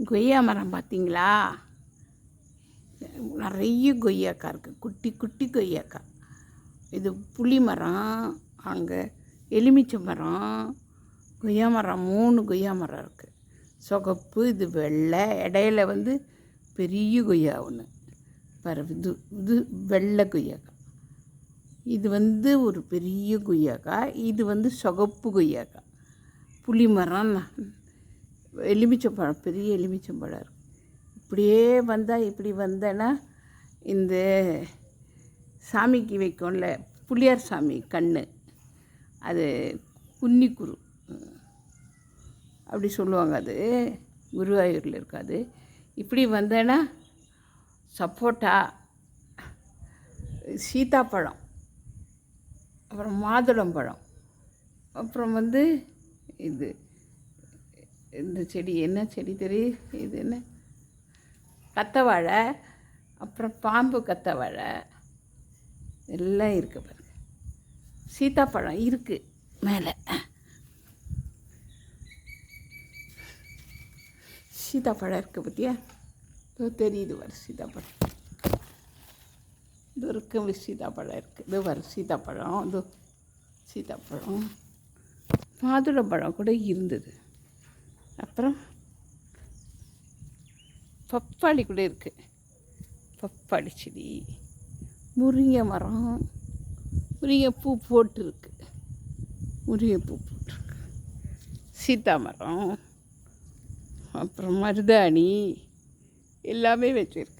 கொய்யா மரம் பார்த்தீங்களா? நிறைய கொய்யாக்காய் இருக்குது, குட்டி குட்டி கொய்யாக்காய். இது புளி மரம், அங்கே எலுமிச்சை மரம், கொய்யா மரம் 3 கொய்யா மரம் இருக்குது. சிகப்பு, இது வெள்ளை, இடையில பெரிய கொய்யா ஒன்று பாரு. இது வெள்ளை கொய்யாக்காய். இது ஒரு பெரிய கொய்யாக்காய். இது சிகப்பு கொய்யாக்காய். புளி மரம், எலுமிச்சம்பழம், பெரிய எலுமிச்சம்பழம் இருக்குது. இப்படியே இப்படி வந்தேன்னா இந்த சாமிக்கு வைக்கும்ல, புளியார் சாமி கண்ணு, அது குன்னிக்குரு அப்படி சொல்லுவாங்க. அது குருவாயூரில் இருக்காது. இப்படி வந்தேன்னா சப்போட்டா, சீத்தாப்பழம், அப்புறம் மாதுளம்பழம், அப்புறம் இது இந்த செடி என்ன செடி தெரியும்? இது என்ன? கத்தவாழை, அப்புறம் பாம்பு கத்தவாழை எல்லாம் இருக்குது பாருங்க. சீத்தாப்பழம் இருக்குது மேலே. சீத்தாப்பழம் இருக்குது பார்த்தியா? தெரியுது வர சீத்தாப்பழம். இது இருக்க சீத்தாப்பழம் இருக்குது. இது வர சீத்தாப்பழம், இது சீத்தாப்பழம். மாதுளம்பழம் கூட இருந்தது. அப்புறம் பப்பாளி கூட இருக்குது. பப்பாளி செடி, முருங்கை மரம், முருங்கைப்பூ போட்டிருக்கு. முருங்கைப்பூ போட்டிருக்கு. சீத்தா மரம், அப்புறம் மருதாணி எல்லாமே வச்சுருக்கு.